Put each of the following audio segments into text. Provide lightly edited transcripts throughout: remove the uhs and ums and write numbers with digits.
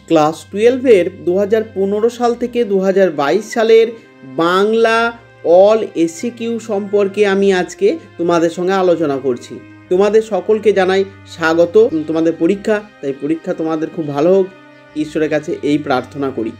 Class 12-এর 2015 সাল থেকে 2022 সালের বাংলা অল এসিকিউ সম্পর্কে আমি আজকে তোমাদের সঙ্গে আলোচনা করছি। তোমাদের সকলকে জানাই স্বাগত। তোমাদের পরীক্ষা, তাই পরীক্ষা তোমাদের খুব ভালো হোক, ঈশ্বরের কাছে এই প্রার্থনা করি।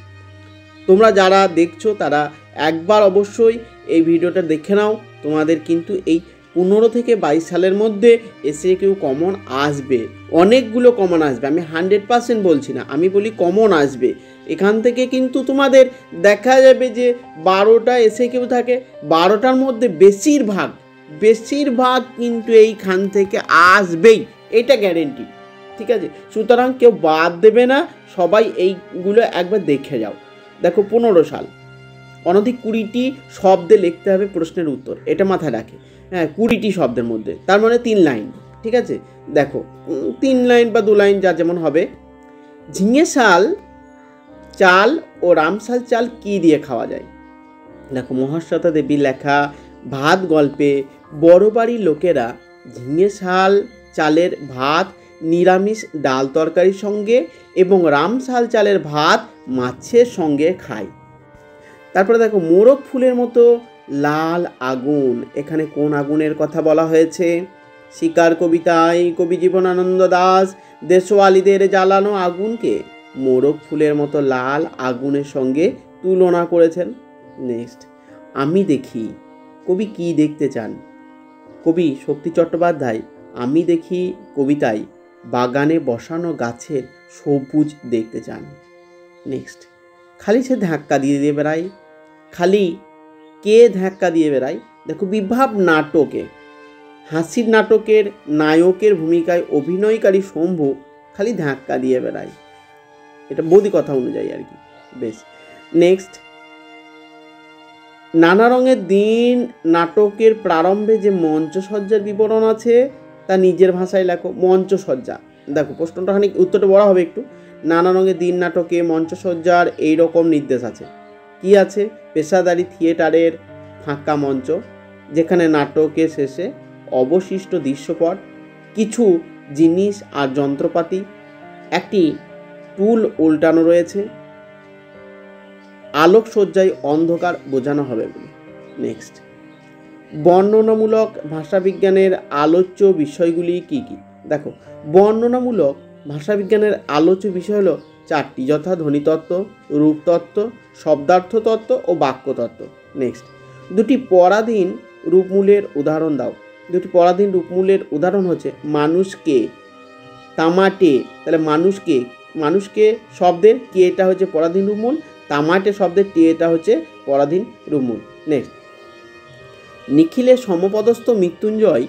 তোমরা যারা দেখছো তারা একবার অবশ্যই এই ভিডিওটা দেখে নাও। তোমাদের কিন্তু এই 15 থেকে 22 সালের মধ্যে এসিকিউ কমন আসবে, অনেকগুলো কমন আসবে। আমি 100% বলছি না, আমি বলি কমন আসবে। এখান থেকে কিন্তু তোমাদের দেখা যাবে যে 12টা এসিকিউ থাকে, 12টার মধ্যে বেশিরভাগ কিন্তু এইখান থেকে আসবেই, এটা গ্যারেন্টি। ঠিক আছে, সুতরাং কেউ বাদ দেবে না, সবাই এইগুলো একবার দেখে যাও। দেখো 15 সাল, অনধিক 20টি শব্দে লিখতে হবে প্রশ্নের উত্তর, এটা মাথায় রাখে। হ্যাঁ, 20টি শব্দের মধ্যে, তার মানে 3 লাইন। ঠিক আছে, দেখো 3 লাইন বা 2 লাইন যার যেমন হবে। ঝিঙে শাল চাল ও রামশাল চাল কি দিয়ে খাওয়া যায়? দেখো মহাশ্বেতা দেবী লেখা ভাত গল্পে বড় বাড়ির লোকেরা ঝিঙে শাল চালের ভাত নিরামিষ ডাল তরকারির সঙ্গে এবং রামশাল চালের ভাত মাছের সঙ্গে খায়। তারপরে দেখো মোরগ ফুলের মতো লাল আগুন, এখানে কোন আগুনের কথা বলা হয়েছে? শিকার কবিতায় কবি জীবনানন্দ দাশ দেশওয়ালিদের জ্বালানো আগুনকে মোরগ ফুলের মতো লাল আগুনের সঙ্গে তুলনা করেছেন। নেক্সট, আমি দেখি, কবি কি দেখতে চান? কবি শক্তি চট্টোপাধ্যায় আমি দেখি কবিতায় বাগানে বসানো গাছের সবুজ দেখতে চান। নেক্সট, খালি সে ধাক্কা দিয়ে বেড়ায়, খালি কে ধাক্কা দিয়ে বেড়ায়? দেখো বিভাব নাটকে, হাসির নাটকের নায়কের ভূমিকায় অভিনয়কারী শম্ভু খালি ধাক্কা দিয়ে বেড়ায়, এটা বৌদি কথা অনুযায়ী আর কি। বেশ, নেক্সট, নানা রঙের দিন নাটকের প্রারম্ভে যে মঞ্চসজ্জার বিবরণ আছে তা নিজের ভাষায় লেখো। মঞ্চসজ্জা, দেখো প্রশ্নটা খানিক উত্তরটা বড় হবে একটু। নানা রঙের দিন নাটকে মঞ্চসজ্জার এই রকম নির্দেশ আছে। কি আছে? পেশাদারি থিয়েটারের ফাঁকা মঞ্চ, যেখানে নাটকের শেষে অবশিষ্ট দৃশ্যপট, কিছু জিনিস আর যন্ত্রপাতি, একটি টুল উল্টানো রয়েছে, আলোকসজ্জায় অন্ধকার বোঝানো হবে বলে। নেক্সট, বর্ণনামূলক ভাষাবিজ্ঞানের আলোচ্য বিষয়গুলি কি কি? দেখো বর্ণনামূলক ভাষাবিজ্ঞানের আলোচ্য বিষয় হলো 4টি, যথা ধ্বনিতত্ত্ব, রূপতত্ত্ব, শব্দার্থতত্ত্ব ও বাক্যতত্ত্ব। নেক্সট, 2টি পরাধীন রূপমূলের উদাহরণ দাও। 2টি পরাধীন রূপমূলের উদাহরণ হচ্ছে মানুষকে, তামাটে। তাহলে মানুষকে শব্দের কে এটা হচ্ছে পরাধীন রূপমূল, তামাটে শব্দের টি এটা হচ্ছে পরাধীন রূপমূল। নেক্সট, নিখিলের সমপদস্থ মৃত্যুঞ্জয়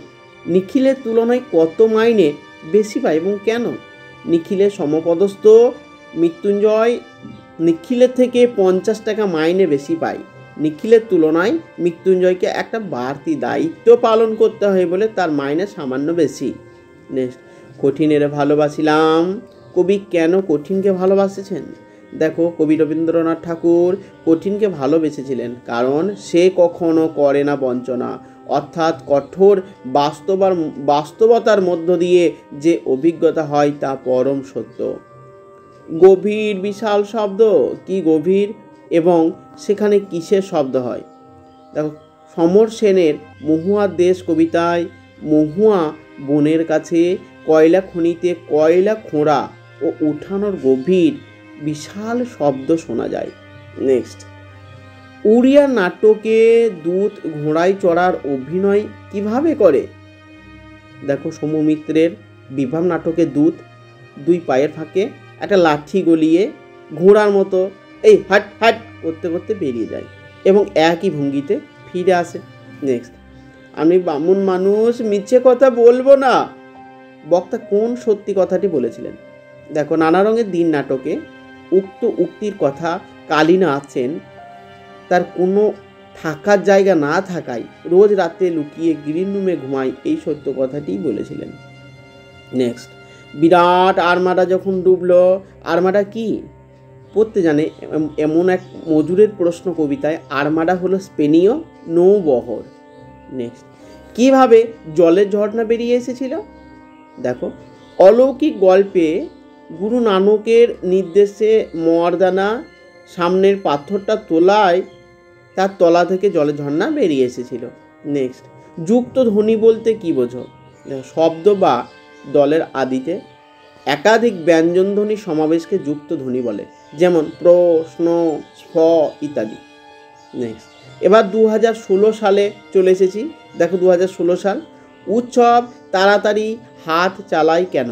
নিখিলের তুলনায় কত মাইনে বেশি পায় এবং কেন? নিখিলের সমপদস্থ মৃত্যুঞ্জয় নিখিলের থেকে 50 টাকা মাইনে বেশি পায়। নিখিলের তুলনায় মৃত্যুঞ্জয়কে একটা বাড়তি দায়িত্ব পালন করতে হয় বলে তার মাইনে সামান্য বেশি। নেক্সট, কঠিনের ভালোবাসিলাম, কবি কেন কঠিনকে ভালোবাসেছেন? দেখো কবি রবীন্দ্রনাথ ঠাকুর কঠিনকে ভালোবেসেছিলেন কারণ সে কখনো করে না বঞ্চনা, অর্থাৎ কঠোর বাস্তবতার মধ্য দিয়ে যে অভিজ্ঞতা হয় তা পরম সত্য। গভীর বিশাল শব্দ, কি গভীর এবং সেখানে কিসের শব্দ হয়? দেখো সমর সেনের মহুয়ার দেশ কবিতায় মহুয়া বনের কাছে কয়লা খনিতে কয়লা খোঁড়া ও উঠানোর গভীর বিশাল শব্দ শোনা যায়। নেক্সট, উড়িয়া নাটকে দূত ঘোড়ায় চড়ার অভিনয় কিভাবে করে? দেখো সৌমিত্রের বিভাব নাটকে দূত 2 পায়ের ফাঁকে একটা লাঠি গলিয়ে ঘোড়ার মতো এই হাট হাট করতে করতে বেরিয়ে যায় এবং একই ভঙ্গিতে ফিরে আসে। নেক্সট, আমি বামুন মানুষ, মিথ্যে কথা বলবো না, বক্তা কোন সত্যি কথাটি বলেছিলেন? দেখো নানা রঙের দিন নাটকে উক্ত উক্তির কথা কালিনা আছেন তার কোনো থাকার জায়গা না থাকায় রোজ রাতে লুকিয়ে গ্রিন রুমে ঘুমায়, এই সত্য কথাটি বলেছিলেন। নেক্সট, বিরাট আর্মাডা যখন ডুবলো, আর্মাডা কি? পড়তে জানে এমন এক মজুরের প্রশ্ন কবিতায়, আর্মাডা হলো স্পেনীয় নৌবহর। নেক্সট, কিভাবে জলের ঝর্ণা বেরিয়ে এসেছিল? দেখো অলৌকিক গল্পে গুরু নানকের নির্দেশে মর্দানা সামনের পাথরটা তোলায় তার তলা থেকে জলের ঝর্ণা বেরিয়ে এসেছিল। নেক্সট, যুক্ত ধ্বনি বলতে কি বোঝো? শব্দ বা দলের আদিতে একাধিক ব্যঞ্জনধ্বনি সমাবেশকে যুক্ত ধ্বনি বলে, যেমন প্র, স্ন, স্ফ ইত্যাদি। নেক্সট, এবার 2016 সালে চলে এসেছি। দেখো 2016 সাল। উৎসব তাড়াতাড়ি হাত চালায় কেন?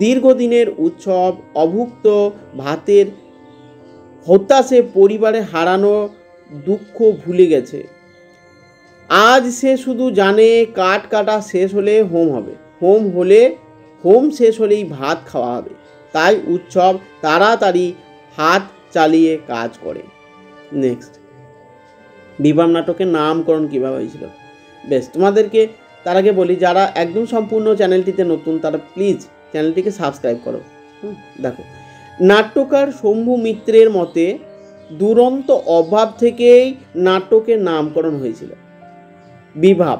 দীর্ঘদিনের উৎসব, অভুক্ত ভাতের হতাশে পরিবারে হারানো দুঃখ ভুলে গেছে। আজ সে শুধু জানে কাঠ কাটা শেষ হলে হোম হবে, হোম শেষ হলেই ভাত খাওয়া হবে। তাই উৎসব তাড়াতাড়ি হাত চালিয়ে কাজ করে। নেক্সট, বিভাম নাটকের নামকরণ কীভাবে হয়েছিল? বেশ, তোমাদেরকে তার আগে বলি, যারা একদম সম্পূর্ণ চ্যানেলটিতে নতুন তারা প্লিজ চ্যানেলটিকে সাবস্ক্রাইব করো। দেখো, নাট্যকার শম্ভু মিত্রের মতে দুরন্ত অভাব থেকেই নাটকের নামকরণ হয়েছিল। বিভাব,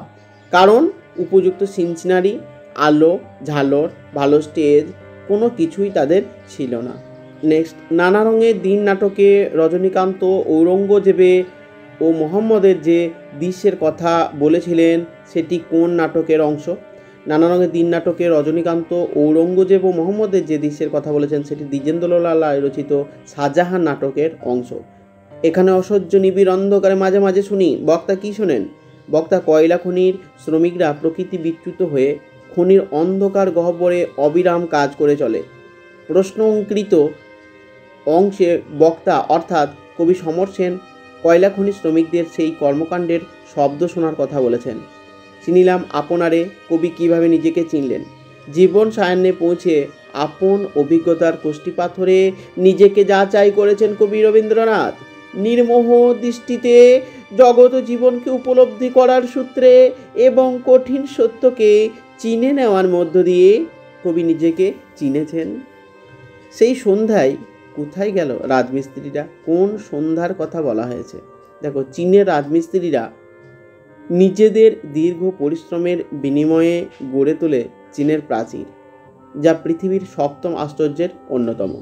কারণ উপযুক্ত সিনসিনারি, আলো, ঝালর, ভালো স্টেজ কোনো কিছুই তাদের ছিল না। নেক্সট, নানা রঙের দিন নাটকে রজনীকান্ত ঔরঙ্গজেবে ও মোহাম্মদের যে দৃশ্যের কথা বলেছিলেন সেটি কোন নাটকের অংশ? নানা রঙের দিন নাটকে রজনীকান্ত ঔরঙ্গজেব ও মোহাম্মদের যে দৃশ্যের কথা বলেছেন সেটি দ্বিজেন্দ্রলাল রায় রচিত শাহজাহান নাটকের অংশ। এখানে অসহ্য নিবিড় অন্ধকারে মাঝে মাঝে শুনি। বক্তা কি শোনেন? বক্তা কয়লা খনির শ্রমিকরা প্রকৃতি বিচ্যুত হয়ে খনির অন্ধকার গহ্বরে অবিরাম কাজ করে চলে। প্রশ্নঙ্কৃত অংশে বক্তা অর্থাৎ কবি সমর সেন কয়লা খনি শ্রমিকদের সেই কর্মকাণ্ডের শব্দ শোনার কথা বলেছেন। চিনিলাম আপনারে, কবি কিভাবে নিজেকে চিনলেন? জীবন সায়ান্নে পৌঁছে আপন অভিজ্ঞতার কোষ্ঠীপাথরে নিজেকে যাচাই করেছেন কবি রবীন্দ্রনাথ। নির্মোহ দৃষ্টিতে জগৎ জীবনকে উপলব্ধি করার সূত্রে এবং কঠিন সত্যকে চিনে নেওয়ার মধ্য দিয়ে কবি নিজেকে চিনেছেন। সেই সন্ধ্যায় কোথায় গেল রাজমিস্ত্রিরা? কোন সন্ধ্যার কথা বলা হয়েছে? দেখো, চীনের রাজমিস্ত্রিরা নিজেদের দীর্ঘ পরিশ্রমের বিনিময়ে গড়ে তোলে চীনের প্রাচীর, যা পৃথিবীর সপ্তম আশ্চর্যের অন্যতম।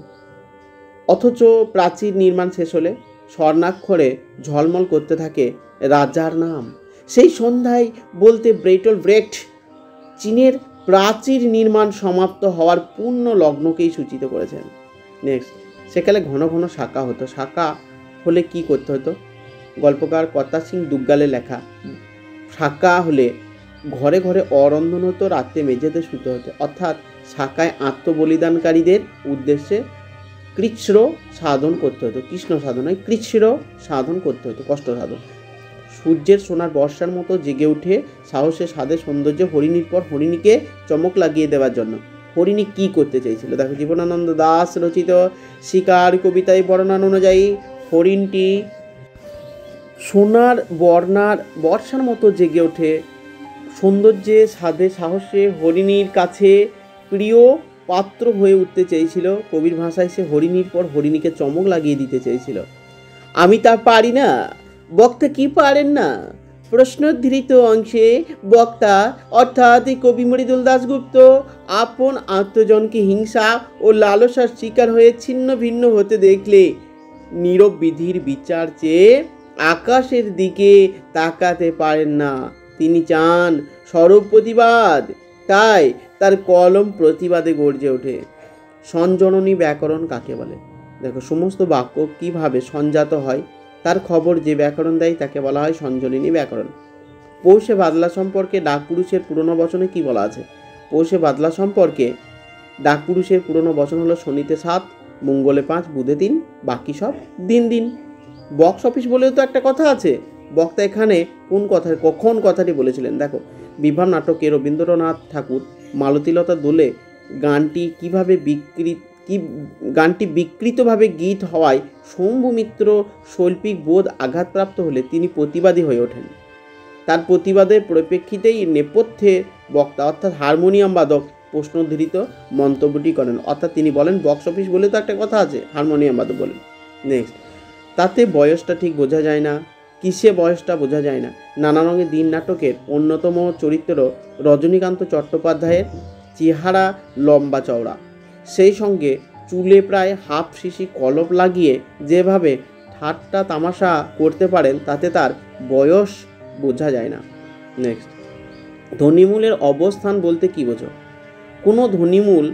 অথচ প্রাচীর নির্মাণ শেষ হলে স্বর্ণাক্ষরে ঝলমল করতে থাকে রাজার নাম। সেই সন্ধ্যায় বলতে ব্রেটল ব্রেক্ট চীনের প্রাচীর নির্মাণ সমাপ্ত হওয়ার পূর্ণ লগ্নকেই সূচিত করেছেন। নেক্সট, সেকালে ঘন ঘন শাঁকা হতো। শাঁকা হলে কি করতে হতো? গল্পকার কর্তা সিং দুগ্গালে লেখা। শাঁকা হলে ঘরে ঘরে অরন্ধন হতো, রাত্রে মেঝেতে শুতে হতো। অর্থাৎ শাঁকায় আত্মবলিদানকারীদের উদ্দেশ্যে কৃচ্ছ্র সাধন করতে হতো। কৃষ্ণ সাধন নয়, কৃচ্ছ্র সাধন করতে হতো, কষ্ট সাধন। সূর্যের সোনার বর্ষার মতো জেগে উঠে সাহসে সাধে সৌন্দর্য হরিণীর পর হরিণীকে চমক লাগিয়ে দেওয়ার জন্য। হরিণী কি করতে চেয়েছিল? দেখো, জীবনানন্দ দাস রচিত শিকার কবিতায় বর্ণনা অনুযায়ী হরিণটি সোনার বর্ষার মতো জেগে ওঠে সৌন্দর্যে সাধে সাহসে হরিণীর কাছে প্রিয় পাত্র হয়ে উঠতে চেয়েছিল। কবির ভাষায় সে হরিণীর পর হরিণীকে চমক লাগিয়ে দিতে চেয়েছিল। আমি তা পারি না। বক্তা কি পারেন না? প্রশ্নোদ্ধৃত অংশে বক্তা অর্থাৎ কবি মৃদুল দাশগুপ্ত আপন আত্মজনকে হিংসা ও লালসার শিকার হয়ে ছিন্ন ভিন্ন হতে দেখলে নীরব বিধির বিচার চেয়ে আকাশের দিকে তাকাতে পারেন না। তিনি চান স্বরূপ প্রতিবাদ, তাই তার কলম প্রতিবাদে গর্জে ওঠে। সঞ্জননী ব্যাকরণ কাকে বলে? দেখো, সমস্ত বাক্য কিভাবে সঞ্জাত হয় তার খবর যে ব্যাকরণ দেয় তাকে বলা হয় সঞ্জননী ব্যাকরণ। পৌষে বাদলা সম্পর্কে ডাকপুরুষের পুরনো বচনে কি বলা আছে? পৌষে বাদলা সম্পর্কে ডাকপুরুষের পুরনো বচন হলো শনিতে 7, মঙ্গলে 5, বুধে 3, বাকি সব দিন দিন। বক্স অফিস বলেও তো একটা কথা আছে। বক্তা এখানে কখন কথাটি বলেছিলেন? দেখো, বিভাম নাটকে রবীন্দ্রনাথ ঠাকুর মালতীলতা দোলে গানটি বিকৃতভাবে গীত হওয়ায় শম্ভু মিত্র শৈল্পিক বোধ আঘাতপ্রাপ্ত হলে তিনি প্রতিবাদী হয়ে ওঠেন। তার প্রতিবাদের পরিপ্রেক্ষিতেই নেপথ্যে বক্তা অর্থাৎ হারমোনিয়াম বাদক প্রশ্নোদ্ধৃত মন্তব্যটি করেন। অর্থাৎ তিনি বলেন বক্স অফিস বলে তো একটা কথা আছে, হারমোনিয়াম বাদক বলেন। নেক্সট, তাতে বয়সটা ঠিক বোঝা যায় না। কিসে বয়সটা বোঝা যায় না? নানা রঙের দিন নাটকের অন্যতম চরিত্র রজনীকান্ত চট্টোপাধ্যায়ের চেহারা লম্বা চওড়া। সেই সঙ্গে চুলে প্রায় হাফ শিশি কলপ লাগিয়ে যেভাবে ঠাট্টা তামাশা করতে পারেন তাতে তার বয়স বোঝা যায় না। নেক্সট, ধ্বনিমূলের অবস্থান বলতে কী বোঝো? কোনো ধ্বনিমূল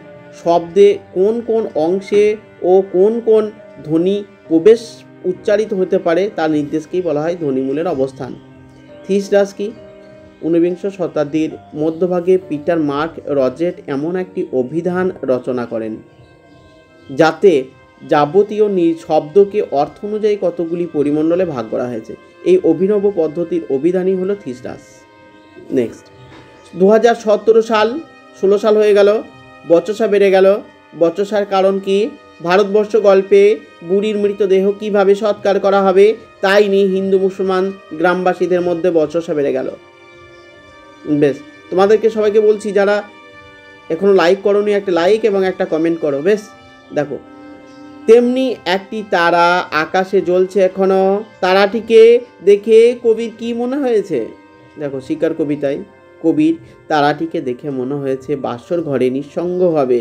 শব্দে কোন কোন অংশে ও কোন কোন ধ্বনি প্রবেশ উচ্চারিত হতে পারে তার নির্দেশকেই বলা হয় ধ্বনিমূলের অবস্থান। থিসডাস কি? ঊনবিংশ শতাব্দীর মধ্যভাগে পিটার মার্ক রজেট এমন একটি অভিধান রচনা করেন যাতে যাবতীয় শব্দকে অর্থ অনুযায়ী কতগুলি পরিমণ্ডলে ভাগ করা হয়েছে। এই অভিনব পদ্ধতির অভিধানই হলো থিসডাস। নেক্সট, 2017 সাল, 16 সাল হয়ে গেল, বচসা বেড়ে গেল। বচসার কারণ কি? ভারতবর্ষ গল্পে বুড়ির মৃতদেহ কিভাবে সৎকার করা হবে তাই নিয়ে হিন্দু মুসলমান গ্রামবাসীদের মধ্যে বচসা বেড়ে গেল। বেশ, তোমাদেরকে সবাইকে বলছি যারা এখনো লাইক করোনি, একটা লাইক এবং একটা কমেন্ট করো। বেশ, দেখো, তেমনি একটি তারা আকাশে জ্বলছে এখনো। তারাটিকে দেখে কবির কি মনে হয়েছে? দেখো, শিকার কবিতায় কবির তারাটিকে দেখে মনে হয়েছে বাসর ঘরে নিঃসঙ্গভাবে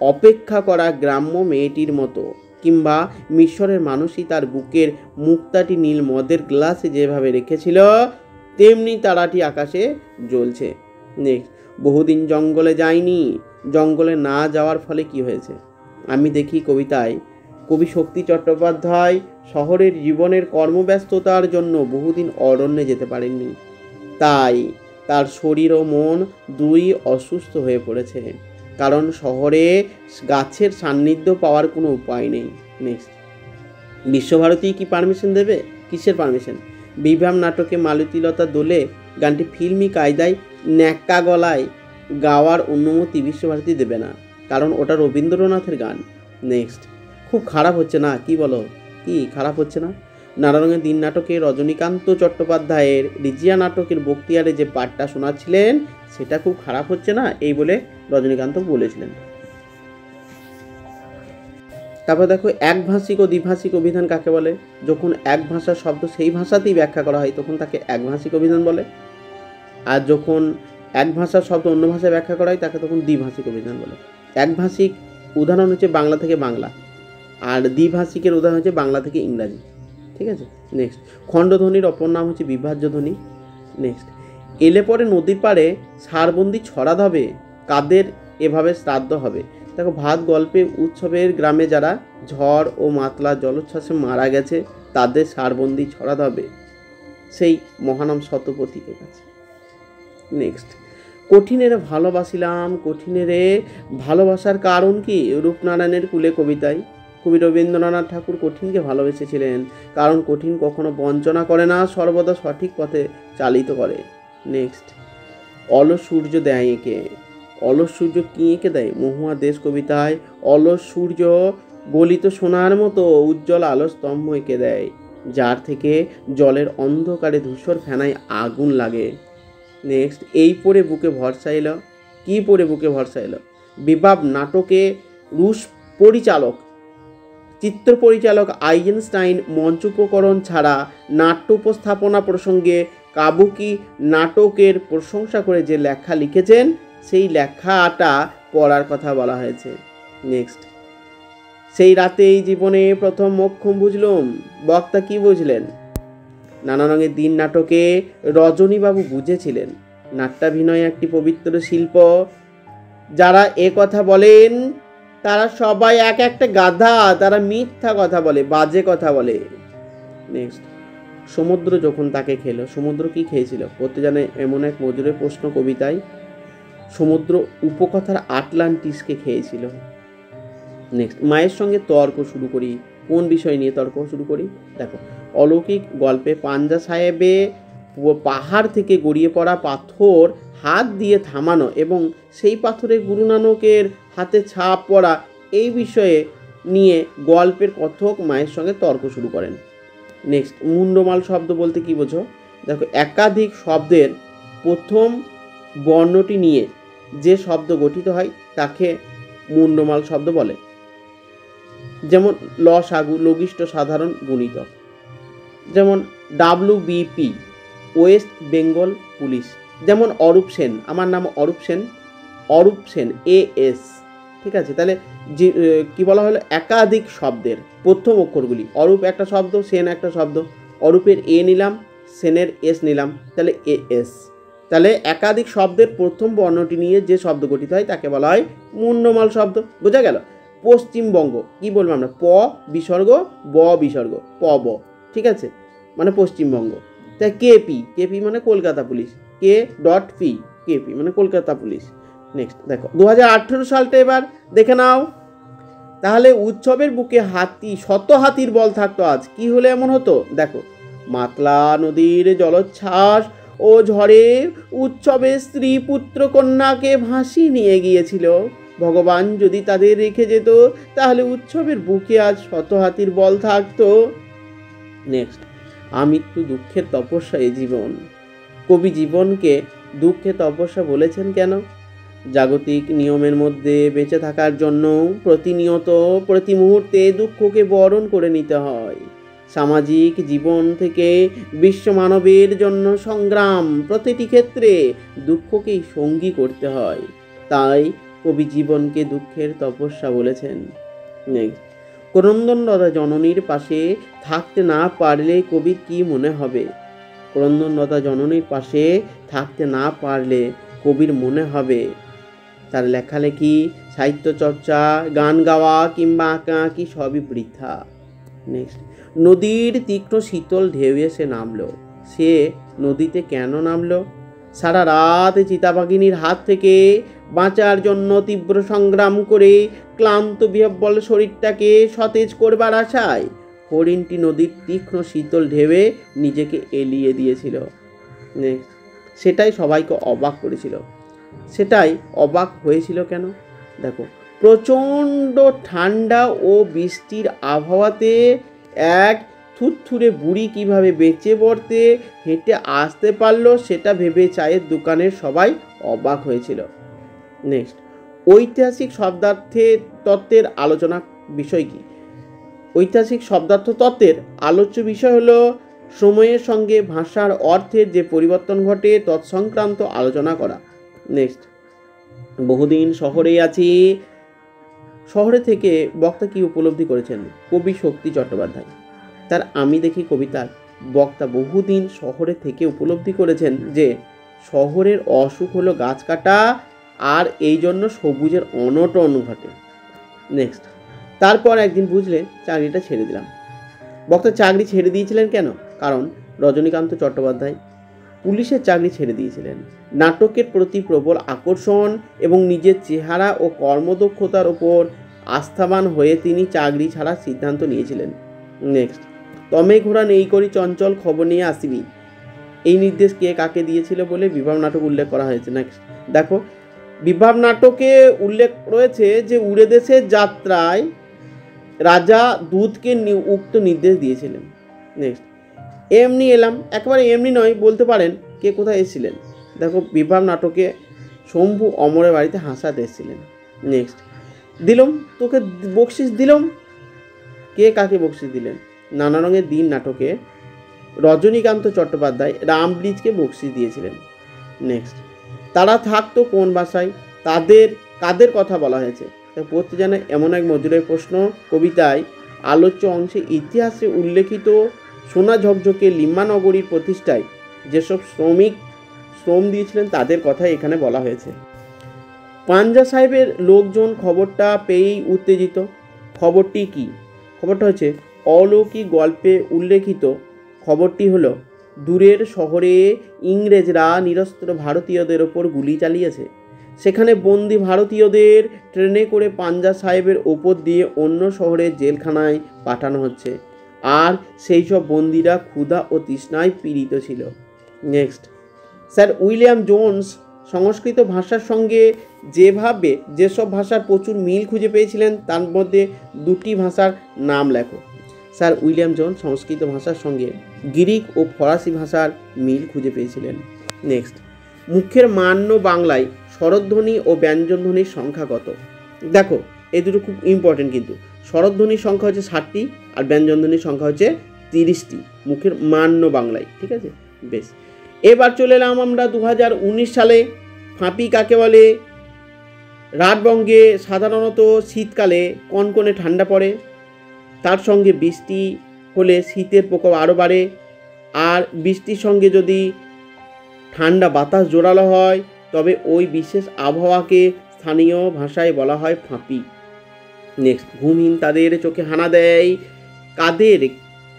অপেক্ষা করা গ্রাম্য মেয়েটির মতো, কিংবা মিশরের মানুষই তার বুকের মুক্তাটি নীল মদের গ্লাসে যেভাবে রেখেছিল তেমনি তারাটি আকাশে জ্বলছে। নেক্সট, বহুদিন জঙ্গলে যায়নি। জঙ্গলে না যাওয়ার ফলে কি হয়েছে? আমি দেখি কবিতায় কবি শক্তি চট্টোপাধ্যায় শহরের জীবনের কর্মব্যস্ততার জন্য বহুদিন অরণ্যে যেতে পারেননি, তাই তার শরীর ও মন দুই অসুস্থ হয়ে পড়েছে, কারণ শহরে গাছের সান্নিধ্য পাওয়ার কোনো উপায় নেই। নেক্সট, বিশ্বভারতী কি পারমিশন দেবে? কিসের পারমিশন? বিভ্রাম নাটকে মালতীলতা দোলে গানটি ফিল্মি কায়দায় ন্যাক্কা গলায় গাওয়ার অনুমতি বিশ্বভারতী দেবে না, কারণ ওটা রবীন্দ্রনাথের গান। নেক্সট, খুব খারাপ হচ্ছে না? কি বলো, কি খারাপ হচ্ছে না? নানারঙের দিন নাটকে রজনীকান্ত চট্টোপাধ্যায়ের রিজিয়া নাটকের বক্তিয়ারে যে পাঠটা শোনাচ্ছিলেন সেটা খুব খারাপ হচ্ছে না, এই বলে রজনীকান্ত বলেছিলেন। তারপর দেখো, একভাষিক ও দ্বিভাষিক অভিধান কাকে বলে? যখন এক ভাষার শব্দ সেই ভাষাতেই ব্যাখ্যা করা হয় তখন তাকে একভাষিক অভিধান বলে, আর যখন এক ভাষার শব্দ অন্য ভাষায় ব্যাখ্যা করা হয় তাকে তখন দ্বিভাষিক অভিধান বলে। একভাষিক উদাহরণ হচ্ছে বাংলা থেকে বাংলা, আর দ্বিভাষিকের উদাহরণ হচ্ছে বাংলা থেকে ইংরাজি। ঠিক আছে। নেক্সট, খণ্ডধ্বনির অপর নাম হচ্ছে বিভাজ্য ধ্বনি। নেক্সট, এলে পরে নদীর পাড়ে সারবন্দি ছড়াদ হবে, কাদের এভাবে শ্রাদ্ধ হবে? দেখো, ভাত গল্পে উৎসবের গ্রামে যারা ঝড় ও মাতলা জলোচ্ছ্বাসে মারা গেছে তাদের সারবন্দি ছড়াদ হবে সেই মহানাম শতপথীকে কাছে। নেক্সট, কঠিনেরে ভালোবাসিলাম, কঠিনেরে ভালোবাসার কারণ কি? রূপনারায়ণের কুলে কবিতায় কবি রবীন্দ্রনাথ ঠাকুর কঠিনকে ভালোবেসেছিলেন, কারণ কঠিন কখনো বঞ্চনা করে না, সর্বদা সঠিক পথে চালিত করে। নেক্সট, অলস সূর্য দেয় এঁকে। অলস সূর্য কি এঁকে দেয়? মহুয়া দেশ কবিতায় অলস সূর্য গলিত সোনার মতো উজ্জ্বল আলো স্তম্ভ এঁকে দেয়, যার থেকে জলের অন্ধকারে ধূসর ফেনায় আগুন লাগে। নেক্সট, এই পড়ে বুকে ভরসা এলো। কি পড়ে বুকে ভরসা এলো? বিবাব নাটকে রুশ পরিচালক চিত্র পরিচালক আইজেনস্টাইন মঞ্চ উপকরণ ছাড়া নাট্য উপস্থাপনা প্রসঙ্গে কাবুকি নাটকের প্রশংসা করে যে লেখা লিখেছেন সেই লেখাটা পড়ার কথা বলা হয়েছে। নেক্সট, সেই রাতেই জীবনে প্রথম মোক্ষম বুঝলুম। বক্তা কি বুঝলেন? নানা রঙের দিন নাটকে রজনীবাবু বুঝেছিলেন নাট্যাভিনয় একটি পবিত্র শিল্প। যারা এ কথা বলেন তারা সবাই এক একটা গাধা, তারা মিথ্যা কথা বলে, বাজে কথা বলে। নেক্সট, সমুদ্র যখন তাকে খেলো, সমুদ্র কি খেয়েছিল? পড়তে জানে এমন এক মজুরের প্রশ্ন কবিতায় সমুদ্র উপকথার আটলান্টিসকে খেয়েছিল। নেক্সট, মায়ের সঙ্গে তর্ক শুরু করি। কোন বিষয় নিয়ে তর্ক শুরু করি? দেখো, অলৌকিক গল্পে পাঞ্জা সাহেবে পাহাড় থেকে গড়িয়ে পড়া পাথর হাত দিয়ে থামানো এবং সেই পাথরে গুরু নানকের হাতে ছাপ পড়া, এই বিষয়ে নিয়ে গল্পের কথক মায়ের সঙ্গে তর্ক শুরু করেন। নেক্সট, মুন্ডমাল শব্দ বলতে কি বোঝো? দেখো, একাধিক শব্দের প্রথম বর্ণটি নিয়ে যে শব্দ গঠিত হয় তাকে মুন্ডমাল শব্দ বলে। যেমন লসাগু, লঘিষ্ঠ সাধারণ গুণিতক। যেমন WBP, ওয়েস্ট বেঙ্গল পুলিশ। যেমন অরূপ সেন, আমার নাম অরূপ সেন, অরূপ সেন AS। ঠিক আছে, তাহলে যে কী বলা হলো, একাধিক শব্দের প্রথম অক্ষরগুলি। অরূপ একটা শব্দ, সেন একটা শব্দ, অরূপের এ নিলাম, সেনের এস নিলাম, তাহলে এ এস। তাহলে একাধিক শব্দের প্রথম বর্ণটি নিয়ে যে শব্দ গঠিত হয় তাকে বলা হয় মুন্ডমাল শব্দ। বোঝা গেল? পশ্চিমবঙ্গ কি বলবো আমরা, প বিসর্গ ব বিসর্গ, প ব, ঠিক আছে, মানে পশ্চিমবঙ্গ। তাই কেপি, কেপি মানে কলকাতা পুলিশ, কে ডট পি, কেপি মানে কলকাতা পুলিশ। নেক্সট দেখো 2018 সালটা এবার দেখে নাও। তাহলে উৎসবের বুকে হাতি, শত হাতির বল থাকতো আজ, কি হলে এমন হতো? দেখো, মাতলা নদীর জলোচ্ছ্বাস ও ঝড়ে উৎসবে স্ত্রী পুত্র কন্যাকে ভাসিয়ে নিয়ে গিয়েছিল। ভগবান যদি তাদের রেখে যেত তাহলে উৎসবের বুকে আজ শত হাতির বল থাকতো। নেক্সট, আমৃত্যু দুঃখের তপস্যা এ জীবন। কবি জীবনকে দুঃখে তপস্যা বলেছেন কেন? জাগতিক নিয়মের মধ্যে বেঁচে থাকার জন্য প্রতিনিয়ত প্রতি মুহূর্তে দুঃখকে বরণ করে নিতে হয়। সামাজিক জীবন থেকে বিশ্ব মানবের জন্য সংগ্রাম, প্রতিটি ক্ষেত্রে দুঃখকেই সঙ্গী করতে হয়। তাই কবি জীবনকে দুঃখের তপস্যা বলেছেন। নেক্সট, ক্রন্দনরতা জননীর পাশে থাকতে না পারলে কবির কি মনে হবে? ক্রন্দনরতা জননীর পাশে থাকতে না পারলে কবির মনে হবে তার লেখালেখি, সাহিত্য চর্চা, গান গাওয়া কিংবা আঁকাআঁকি সবই বৃথা। নেক্সট, নদীর তীক্ষ্ণ শীতল ঢেউ এসে নামলো। সে নদীতে কেন নামলো? সারা রাত চিতাবাঘিনীর হাত থেকে বাঁচার জন্য তীব্র সংগ্রাম করে ক্লান্ত বিহ্বল শরীরটাকে সতেজ করবার আশায় হরিণটি নদীর তীক্ষ্ণ শীতল ঢেউয়ে নিজেকে এলিয়ে দিয়েছিল। নেক্সট, সেটাই সবাইকে অবাক করেছিল। সেটাই অবাক হয়েছিল কেন? দেখো, প্রচণ্ড ঠান্ডা ও বৃষ্টির আবহাওয়াতে এক থুরথুরে বুড়ি কিভাবে বেঁচে পড়তে হেঁটে আসতে পারলো সেটা ভেবে চায়ের দোকানের সবাই অবাক হয়েছিল। নেক্সট, ঐতিহাসিক শব্দার্থের তত্ত্বের আলোচনা বিষয় কি? ঐতিহাসিক শব্দার্থ তত্ত্বের আলোচ্য বিষয় হলো সময়ের সঙ্গে ভাষার অর্থের যে পরিবর্তন ঘটে তৎসংক্রান্ত আলোচনা করা। নেক্সট, বহুদিন শহরে আছি, শহরে থেকে বক্তা কি উপলব্ধি করেছেন? কবি শক্তি চট্টোপাধ্যায় তার আমি দেখি কবিতার বক্তা বহুদিন শহরে থেকে উপলব্ধি করেছেন যে শহরের অসুখ হলো গাছ কাটা, আর এই জন্য সবুজের অনটন ঘটে। নেক্সট, তারপর একদিন বুঝলে চাকরিটা ছেড়ে দিলাম। বক্তা চাকরি ছেড়ে দিয়েছিলেন কেন? কারণ রজনীকান্ত চট্টোপাধ্যায় পুলিশের চাকরি ছেড়ে দিয়েছিলেন। নাটকের প্রতি প্রবল আকর্ষণ এবং নিজের চেহারা ও কর্মদক্ষতার ওপর আস্থাবান হয়ে তিনি চাকরি ছাড়ার সিদ্ধান্ত নিয়েছিলেন। নেক্সট, তমে ঘোড়া নেই করি চঞ্চল খবর নিয়ে আসিবি, এই নির্দেশ কে কাকে দিয়েছিল বলে বিভাব নাটক উল্লেখ করা হয়েছে। নেক্সট দেখো, বিভাব নাটকে উল্লেখ রয়েছে যে উড়ে দেশের যাত্রায় রাজা দূতকে উক্ত নির্দেশ দিয়েছিলেন। নেক্সট, এমনি এলাম, একেবারে এমনি নয়, বলতে পারেন কে কোথায় এসেছিলেন। দেখো, বিভাব নাটকে শম্ভু অমরের বাড়িতে হাসাতে এসেছিলেন। নেক্সট, দিলম তোকে বকশিস দিলম, কে কাকে বকশিস দিলেন? নানা রঙের দিন নাটকে রজনীকান্ত চট্টোপাধ্যায় রামব্রিজকে বকশিস দিয়েছিলেন। নেক্সট, তারা থাকতো কোন বাসায়, তাদের কাদের কথা বলা হয়েছে? পড়তে জানে এমন এক মজুরের প্রশ্ন কবিতায় আলোচ্য অংশে ইতিহাসে উল্লেখিত সোনা ঝকঝকে লিম্বানগরীর প্রতিষ্ঠায় যেসব শ্রমিক শ্রম দিয়েছিলেন তাদের কথা এখানে বলা হয়েছে। পাঞ্জা সাহেবের লোকজন খবরটা পেয়েই উত্তেজিত। খবরটি কি? খবরটা হচ্ছে অলৌকিক গল্পে উল্লেখিত খবরটি হলো দূরের শহরে ইংরেজরা নিরস্ত্র ভারতীয়দের ওপর গুলি চালিয়েছে। সেখানে বন্দি ভারতীয়দের ট্রেনে করে পাঞ্জা সাহেবের ওপর দিয়ে অন্য শহরের জেলখানায় পাঠানো হচ্ছে, আর সেই সব বন্দিরা ক্ষুধা ও তৃষ্ণায় পীড়িত ছিল। নেক্সট, স্যার উইলিয়াম জোন্স সংস্কৃত ভাষার সঙ্গে যেসব ভাষার প্রচুর মিল খুঁজে পেয়েছিলেন তার মধ্যে দুটি ভাষার নাম লেখো। স্যার উইলিয়াম জোন্স সংস্কৃত ভাষার সঙ্গে গ্রিক ও ফরাসি ভাষার মিল খুঁজে পেয়েছিলেন। নেক্সট, মুখের মান্য বাংলায় স্বরধ্বনি ও ব্যঞ্জনধ্বনির সংখ্যা কত? দেখো, এই দুটো খুব ইম্পর্টেন্ট, কিন্তু স্বরধ্বনির সংখ্যা হচ্ছে 60টি আর ব্যঞ্জনধ্বনির সংখ্যা হচ্ছে 30টি মুখের মান্য বাংলায়। ঠিক আছে, বেশ। এবার চলে এলাম আমরা 2019 সালে। ফাঁপি কাকে বলে? রাতবঙ্গে সাধারণত শীতকালে কনকনে ঠান্ডা পড়ে, তার সঙ্গে বৃষ্টি হলে শীতের প্রকোপ আরও বাড়ে। আর বৃষ্টির সঙ্গে যদি ঠান্ডা বাতাস জোরালো হয় তবে ওই বিশেষ আবহাওয়াকে স্থানীয় ভাষায় বলা হয় ফাঁপি। নেক্সট, ঘুমহীন তাদের চোখে হানা দেয়। কাদের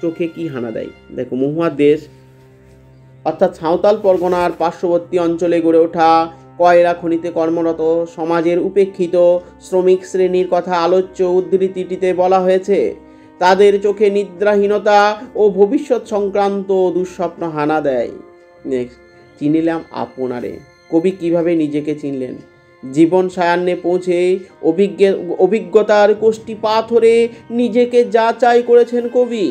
চোখে কি হানা দেয়? দেখো, মহুয়ার দেশ অর্থাৎ সাঁওতাল পরগনার পার্শ্ববর্তী অঞ্চলে গড়ে ওঠা কয়লা খনিতে কর্মরত সমাজের উপেক্ষিত শ্রমিক শ্রেণীর কথা আলোচ্য উদ্ধৃতিটিতে বলা হয়েছে। তাদের চোখে নিদ্রাহীনতা ও ভবিষ্যৎ সংক্রান্ত দুঃস্বপ্ন হানা দেয়। নেক্সট, চিনিলাম আপনারে। কবি কিভাবে নিজেকে চিনলেন? জীবন সায়ান্নে পৌঁছে অভিজ্ঞতার কোষ্ঠী পাথরে নিজেকে যাচাই করেছেন কবি।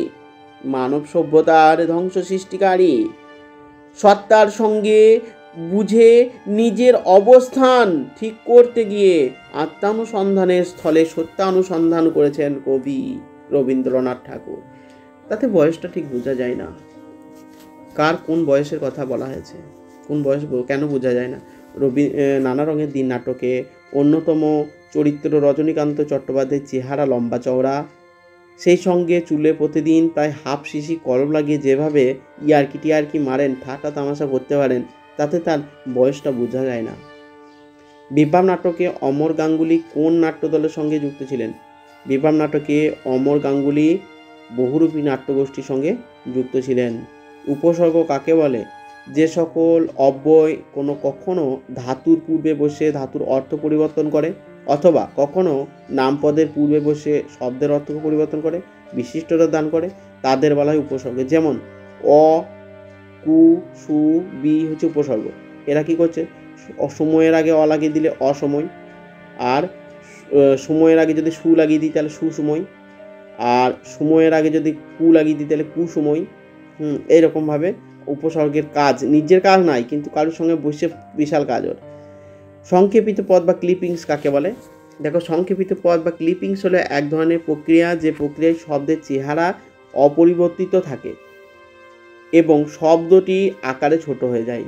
মানব সভ্যতার ধ্বংস সৃষ্টিকারী সত্তার সঙ্গে বুঝে নিজের অবস্থান ঠিক করতে গিয়ে আত্মানুসন্ধানের স্থলে সত্যানুসন্ধান করেছেন কবি রবীন্দ্রনাথ ঠাকুর। তাতে বয়সটা ঠিক বোঝা যায় না, কার কোন বয়সের কথা বলা হয়েছে, কোন বয়স কেন বোঝা যায় না। নানা রঙের দিন নাটকে অন্যতম চরিত্র রজনীকান্ত চট্টোপাধ্যায়ের চেহারা লম্বা চওড়া, সেই সঙ্গে চুলে প্রতিদিন প্রায় হাফ শিশি কলম লাগিয়ে যেভাবে ইয়ার্কি মারেন, ঠাট্টা তামাশা করতে পারেন, তাতে তার বয়সটা বোঝা যায় না। বিপ্লব নাটকে অমর গাঙ্গুলি কোন নাট্যদলের সঙ্গে যুক্ত ছিলেন? বিপ্লব নাটকে অমর গাঙ্গুলি বহুরূপী নাট্যগোষ্ঠীর সঙ্গে যুক্ত ছিলেন। উপসর্গ কাকে বলে? যে সকল অব্যয় কখনো ধাতুর পূর্বে বসে ধাতুর অর্থ পরিবর্তন করে, অথবা কখনো নামপদের পূর্বে বসে শব্দের অর্থ পরিবর্তন করে, বিশিষ্টতা দান করে, তাদের বলা হয় উপসর্গ। যেমন অ, কু, সু, বি হচ্ছে উপসর্গ। এরা কি করছে? সময়ের আগে অ লাগিয়ে দিলে অসময়, আর সময়ের আগে যদি সু লাগিয়ে দিই তাহলে সুসময়, আর সময়ের আগে যদি কু লাগিয়ে দিই তাহলে কুসময়। এইরকমভাবে উপসর্গের কাজ, নিজের কাজ নাই কিন্তু কারোর সঙ্গে বসে বিশাল কাজ ওর। সংক্ষেপিত পদ বা ক্লিপিংস কাকে বলে? দেখো, সংক্ষেপিত পদ বা ক্লিপিংস হলো এক ধরনের প্রক্রিয়া, যে প্রক্রিয়ায় শব্দের চেহারা অপরিবর্তিত থাকে এবং শব্দটি আকারে ছোট হয়ে যায়,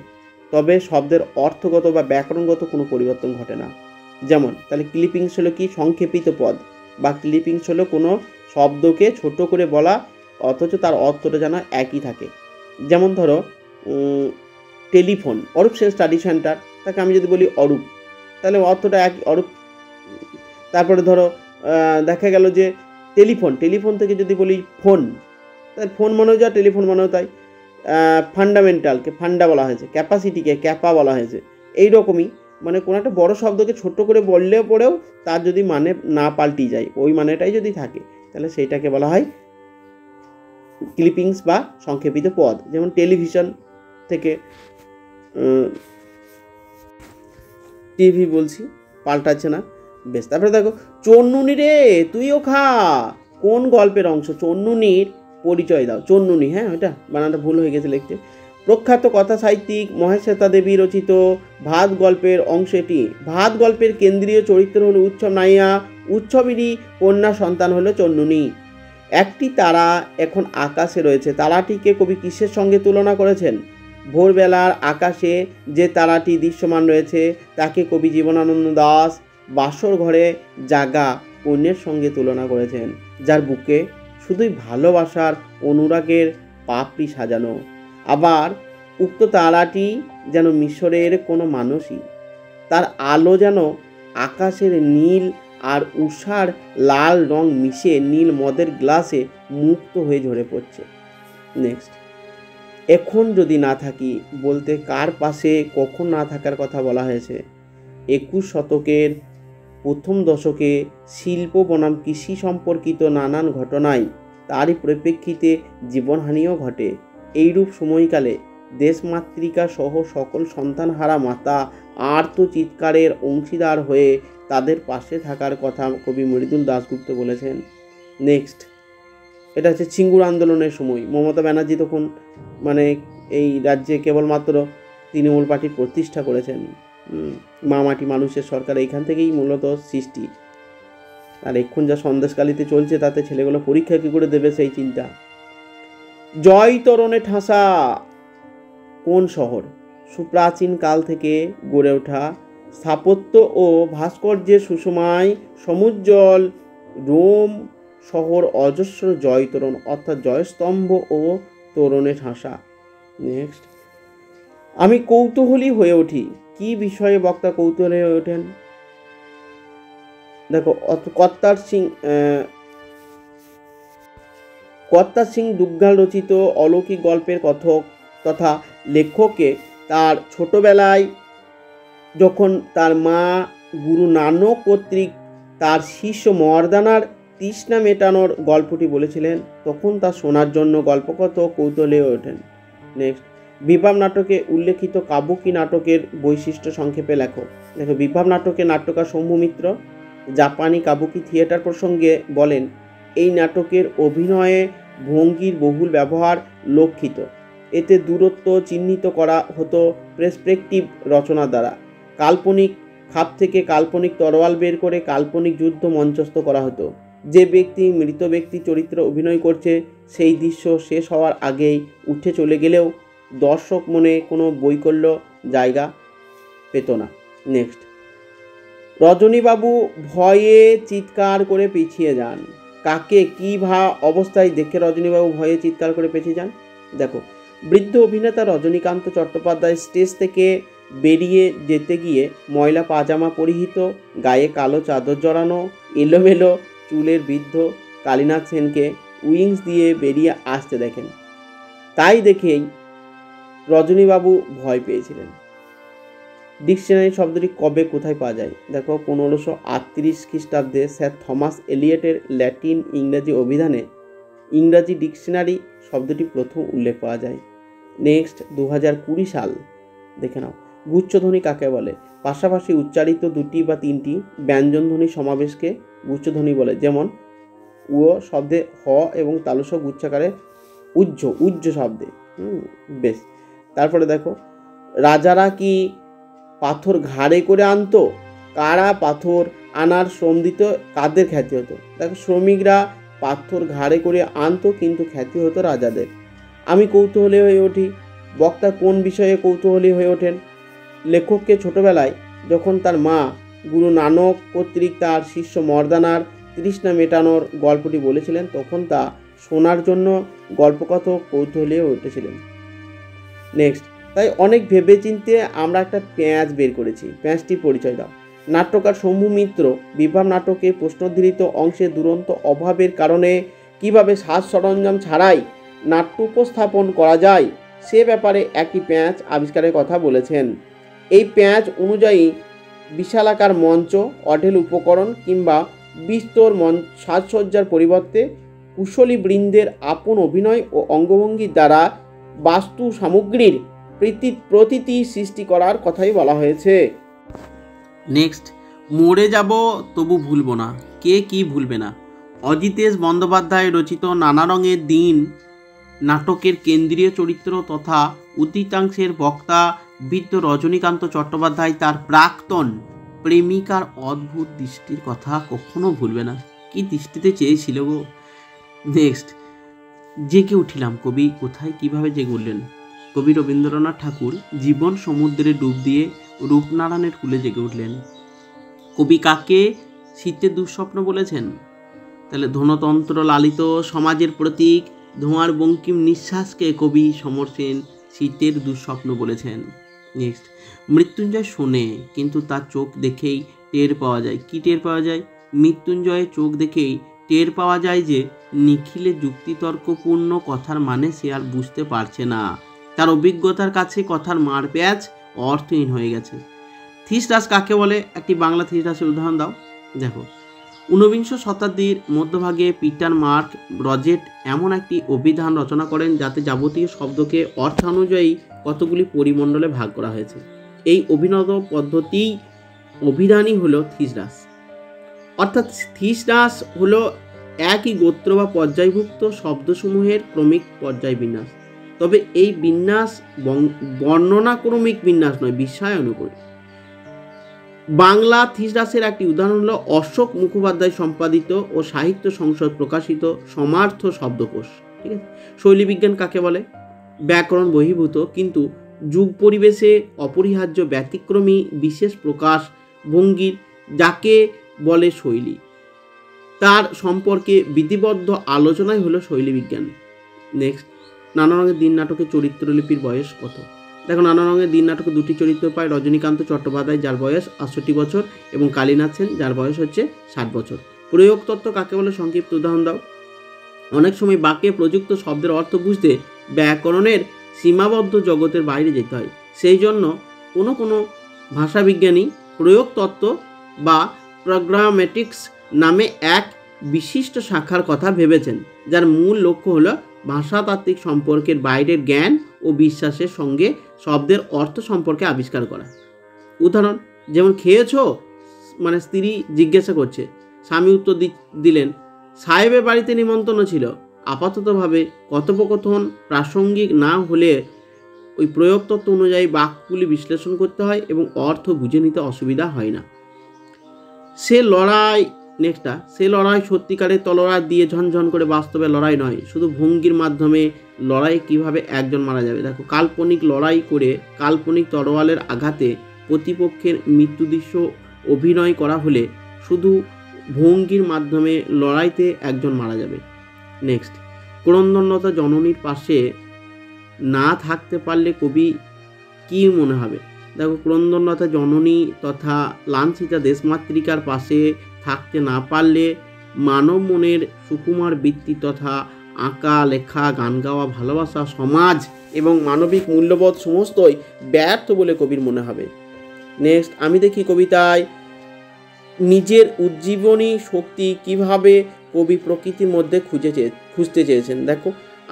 তবে শব্দের অর্থগত বা ব্যাকরণগত কোনো পরিবর্তন ঘটে না। যেমন, তাহলে ক্লিপিংস হলো কি? সংক্ষেপিত পদ বা ক্লিপিংস হলো কোনো শব্দকে ছোট করে বলা অথচ তার অর্থটা যেন একই থাকে। যেমন ধরো, telephone, Arup Sen study centre, তাকে আমি যদি বলি অরূপ, তাহলে অর্থটা এক অরূপ। তারপরে ধরো দেখা গেল যে টেলিফোন থেকে যদি বলি ফোন, তাহলে ফোন মনেও যা, টেলিফোন মনেও তাই। ফান্ডামেন্টালকে ফান্ডা বলা হয়েছে, ক্যাপাসিটিকে ক্যাপা বলা হয়েছে। এইরকমই মানে কোনো একটা বড় শব্দকে ছোট্ট করে বললে পরেও তার যদি মানে না পাল্টি যায়, ওই মানেটাই যদি থাকে, তাহলে সেইটাকে বলা হয় ক্লিপিংস বা সংক্ষেপিত পদ। যেমন টেলিভিশন থেকে টিভি বলছি, পাল্টাচ্ছে না, বেশ। তারপরে দেখো, চন্নুনি রে তুইও খা, কোন গল্পের অংশ? চন্নুনির পরিচয় দাও। চন্নুনি, হ্যাঁ, ওইটা বানানটা ভুল হয়ে গেছে লিখতে। প্রখ্যাত কথা সাহিত্যিক মহেশ্বেতা দেবী রচিত ভাত গল্পের অংশ এটি। ভাত গল্পের কেন্দ্রীয় চরিত্র হলো উৎসব নাইয়া, উৎসবেরই কন্যা সন্তান হলো চন্নুনি। একটি তারা এখন আকাশে রয়েছে, তারাটিকে কবি কিসের সঙ্গে তুলনা করেছেন? ভোরবেলার আকাশে যে তারাটি দৃশ্যমান রয়েছে তাকে কবি জীবনানন্দ দাশ বাসর ঘরে জাগা কন্যের সঙ্গে তুলনা করেছেন, যার বুকে শুধুই ভালোবাসার অনুরাগের পাপড়ি সাজানো। আবার উক্ত তারাটি যেন মিশরের কোনো মানুষই, তার আলো যেন আকাশের নীল আর উষার লাল রং মিশে নীল মদের গ্লাসে মুক্ত হয়ে ঝরে পড়ছে। নেক্সট, এখন যদি না থাকি বলতে কার পাশে কখন না থাকার কথা বলা হয়েছে? 21 শতকের প্রথম দশকে শিল্প বনাম কৃষি সম্পর্কিত নানান ঘটনায় তারই পরিপ্রেক্ষিতে জীবনহানিও ঘটে। এইরূপ সময়কালে দেশমাতৃকা সহ সকল সন্তানহারা মাতা আর্তচিৎকারের অংশীদার হয়ে তাদের পাশে থাকার কথা কবি মৃদুল দাশগুপ্ত বলেছেন। নেক্সট, এটা হচ্ছে সিঙ্গুর আন্দোলনের সময়। মমতা ব্যানার্জি তখন মানে এই রাজ্যে কেবলমাত্র তৃণমূল পার্টির প্রতিষ্ঠা করেছেন। মা মাটি মানুষের সরকার এইখান থেকেই মূলত সৃষ্টি। আর এখন যা সন্দেশকালীতে চলছে তাতে ছেলেগুলো পরীক্ষা কী করে দেবে সেই চিন্তা। জয় তরণে ঠাসা কোন শহর? সুপ্রাচীন কাল থেকে গড়ে ওঠা স্থাপত্য ও ভাস্কর্যের সুষমায় সমুজ্জ্বল রোম শহর অজস্র জয় তোরণ অর্থাৎ জয়স্তম্ভ ও তোরণে ঠাসা। নেক্সট, আমি কৌতূহলী হয়ে উঠি। কি বিষয়ে বক্তা কৌতূহলী হয়ে ওঠেন? দেখো, কর্তার সিং দুগ্গাল রচিত অলৌকিক গল্পের কথক তথা লেখককে তার ছোটবেলায় যখন তার মা গুরু নানক কর্তৃক তার শিষ্য মর্দানার তৃষ্ণা মেটানোর গল্পটি বলেছিলেন, তখন তা শোনার জন্য গল্পকথক কৌতূহলী হয়ে ওঠেন। নেক্সট, বিপ্লব নাটকে উল্লেখিত কাবুকি নাটকের বৈশিষ্ট্য সংক্ষেপে লেখো। দেখো, বিপ্লব নাটকের নাট্যকার শম্ভু মিত্র জাপানি কাবুকি থিয়েটার প্রসঙ্গে বলেন, এই নাটকের অভিনয়ে ভঙ্গির বহুল ব্যবহার লক্ষিত। এতে দূরত্ব চিহ্নিত করা হতো প্রেসপেক্টিভ রচনা দ্বারা। কাল্পনিক খাপ থেকে কাল্পনিক তরোয়াল বের করে কাল্পনিক যুদ্ধ মঞ্চস্থ করা হতো। যে ব্যক্তি মৃত ব্যক্তি চরিত্র অভিনয় করছে সেই দৃশ্য শেষ হওয়ার আগেই উঠে চলে গেলেও দর্শক মনে কোনো বৈকল্য জায়গা পেত না। নেক্সট, রজনীবাবু ভয়ে চিৎকার করে পিছিয়ে যান। কাকে কি অবস্থায় দেখে রজনীবাবু ভয়ে চিৎকার করে পিছিয়ে যান? দেখো, বৃদ্ধ অভিনেতা রজনীকান্ত চট্টোপাধ্যায় স্টেজ থেকে বেরিয়ে যেতে গিয়ে ময়লা পাজামা পরিহিত, গায়ে কালো চাদর জড়ানো, এলোমেলো চুলের বৃদ্ধ কালীনাথ সেনকে উইংস দিয়ে বেরিয়ে আসতে দেখেন। তাই দেখেই রজনীবাবু ভয় পেয়েছিলেন। ডিকশনারি শব্দটি কবে কোথায় পাওয়া যায়? দেখো, 1538 খ্রিস্টাব্দে স্যার থমাস এলিয়টের ল্যাটিন ইংরাজি অভিধানে ইংরাজি ডিকশনারি শব্দটি প্রথম উল্লেখ পাওয়া যায়। নেক্সট, 2020 সাল দেখে নাও। গুচ্ছধ্বনি কাকে বলে? পাশাপাশি উচ্চারিত দুটি বা তিনটি ব্যঞ্জনধ্বনির সমাবেশকে গুচ্ছধ্বনি বলে। যেমন উ শব্দে হ এবং তালুস গুচ্ছাকারে উজ্জ শব্দে। বেশ। তারপরে দেখো, রাজারা কি পাথর ঘাড়ে করে আনতো? কারা পাথর আনার শ্রম দিত? কাদের খ্যাতি হতো? দেখো, শ্রমিকরা পাথর ঘাড়ে করে আনতো, কিন্তু খ্যাতি হতো রাজাদের। আমি কৌতূহলী হয়ে উঠি। বক্তা কোন বিষয়ে কৌতূহলী হয়ে ওঠেন? লেখককে ছোটবেলায় যখন তার মা গুরু নানক কর্তৃক তার শিষ্য মর্দানার তৃষ্ণা মেটানোর গল্পটি বলেছিলেন, তখন তা শোনার জন্য গল্পকথক কৌতূহলী হয়ে উঠেছিলেন। নেক্সট, তাই অনেক ভেবেচিন্তে আমরা একটা প্যাঁচ বের করেছি। প্যাঁচটি পরিচয় দাও। নাট্যকার শম্ভু মিত্র বিপ্লব নাটকে প্রশ্নোদ্ধৃত অংশে দুরন্ত অভাবের কারণে কিভাবে সাজ সরঞ্জাম ছাড়াই নাট্য উপস্থাপন করা যায় সে ব্যাপারে একটি প্যাঁচ আবিষ্কারের কথা বলেছেন। এই প্যাঁচ অনুযায়ী বিশালাকার মঞ্চ, অঢেল উপকরণ কিংবা বিস্তর সাজসজ্জার পরিবর্তে কুশলী বৃন্দের আপন অভিনয় ও অঙ্গভঙ্গির দ্বারা বাস্তু সামগ্রীর প্রতীতি সৃষ্টি করার কথাই বলা হয়েছে। নেক্সট, মরে যাব তবু ভুলবো না। কে কি ভুলবে না? অজিতেশ বন্দ্যোপাধ্যায় রচিত নানা রঙের দিন নাটকের কেন্দ্রীয় চরিত্র তথা অতীতাংশের বক্তা বৃদ্ধ রজনীকান্ত চট্টোপাধ্যায় তার প্রাক্তন প্রেমিকার অদ্ভুত দৃষ্টির কথা কখনো ভুলবে না। কি দৃষ্টিতে চেয়েছিল গো। নেক্সট, জেগে উঠিলাম। কবি কোথায় কিভাবে জেগে উঠলেন? কবি রবীন্দ্রনাথ ঠাকুর জীবন সমুদ্রে ডুব দিয়ে রূপনারায়ণের কূলে জেগে উঠলেন। কবি কাকে শীতের দুঃস্বপ্ন বলেছেন? তাহলে ধনতন্ত্র লালিত সমাজের প্রতীক ধোঁয়ার বঙ্কিম নিঃশ্বাসকে কবি সমর সেন শীতের দুঃস্বপ্ন বলেছেন। নেক্সট, মৃত্যুঞ্জয় শোনে কিন্তু তার চোখ দেখেই টের পাওয়া যায়। কি টের পাওয়া যায়? মৃত্যুঞ্জয়ের চোখ দেখেই টের পাওয়া যায় যে নিখিলের যুক্তিতর্কপূর্ণ কথার মানে সে আর বুঝতে পারছে না। তার অভিজ্ঞতার কাছে কথার মারপ্যাঁচ অর্থহীন হয়ে গেছে। থিসরাস কাকে বলে? একটি বাংলা থিসরাসের উদাহরণ দাও। দেখো, 19বিংশ শতাব্দীর মধ্যভাগে পিটার মার্ক ব্রজেট এমন একটি অভিধান রচনা করেন যাতে যাবতীয় শব্দকে অর্থানুযায়ী কতগুলি পরিমণ্ডলে ভাগ করা হয়েছে। এই অভিনব পদ্ধতি অভিধানই হলো থিসরাস। অর্থাৎ থিসরাস হলো একই গোত্র বা পর্যায়ভুক্ত শব্দসমূহের ক্রমিক পর্যায় বিন্যাস। তবে এই বিন্যাস বর্ণনাক্রমিক বিন্যাস নয়, বিষয়ানুক্রমিক। বাংলা থিসরাসের একটি উদাহরণ হলো অশোক মুখোপাধ্যায় সম্পাদিত ও সাহিত্য সংসদ প্রকাশিত সমার্থ শব্দকোষ। ঠিক আছে। শৈলীবিজ্ঞান কাকে বলে? ব্যাকরণ বহির্ভূত কিন্তু যুগ পরিবেশে অপরিহার্য ব্যতিক্রমী বিশেষ প্রকাশ ভঙ্গির যাকে বলে শৈলী, তার সম্পর্কে বিধিবদ্ধ আলোচনাই হলো শৈলী বিজ্ঞান। নেক্সট, নানা রঙের দিন নাটকের চরিত্রলিপির বয়স কত? দেখো, নানা রঙের দিন নাটকে দুটি চরিত্র পায়, রজনীকান্ত চট্টোপাধ্যায় যার বয়স 68 বছর এবং কালীনাথ সেন যার বয়স হচ্ছে 60 বছর। প্রয়োগ তত্ত্ব কাকে বলে সংক্ষিপ্ত উদাহরণ দাও। অনেক সময় বাক্যে প্রযুক্ত শব্দের অর্থ বুঝতে ব্যাকরণের সীমাবদ্ধ জগতের বাইরে যেতে হয়। সেই জন্য কোনো কোনো ভাষাবিজ্ঞানী প্রয়োগ তত্ত্ব বা প্রোগ্রামেটিক্স নামে এক বিশিষ্ট শাখার কথা ভেবেছেন, যার মূল লক্ষ্য হলো ভাষাতাত্ত্বিক সম্পর্কের বাইরের জ্ঞান ও বিশ্বাসের সঙ্গে শব্দের অর্থ সম্পর্কে আবিষ্কার করা। উদাহরণ, যেমন খেয়েছো মানে স্ত্রী জিজ্ঞাসা করছে, স্বামী উত্তর দিলেন সাহেবের বাড়িতে নিমন্ত্রণ ছিল। আপাততভাবে কথোপকথন প্রাসঙ্গিক না হলে ওই প্রয়োগ তত্ত্ব অনুযায়ী বাক্যগুলি বিশ্লেষণ করতে হয় এবং অর্থ বুঝে নিতে অসুবিধা হয় না। সে লড়াই সত্যিকারের তলোয়ার দিয়ে ঝনঝন করে বাস্তবে লড়াই নয়, শুধু ভঙ্গির মাধ্যমে লড়াই কিভাবে একজন মারা যাবে। দেখো, কাল্পনিক লড়াই করে কাল্পনিক তরোয়ালের আঘাতে প্রতিপক্ষের মৃত্যু দৃশ্য অভিনয় করা হলে শুধু ভঙ্গির মাধ্যমে লড়াইতে একজন মারা যাবে। নেক্সট, ক্রন্দনরতা জননীর পাশে না থাকতে পারলে কবি কি মনে হবে? দেখো, ক্রন্দনরতা জননী তথা লাঞ্ছিতা দেশমাতৃকার পাশে থাকতে না পারলে মানব মনের সুকুমার বৃত্তি তথা আঁকা লেখা গান গাওয়া ভালোবাসা সমাজ এবং মানবিক মূল্যবোধ সমস্তই ব্যর্থ বলে কবির মনে হবে। নেক্সট, আমি দেখি কবিতায় নিজের উজ্জীবনী শক্তি কিভাবে কবি প্রকৃতির মধ্যে খুঁজতে চেয়েছেন। দেখো,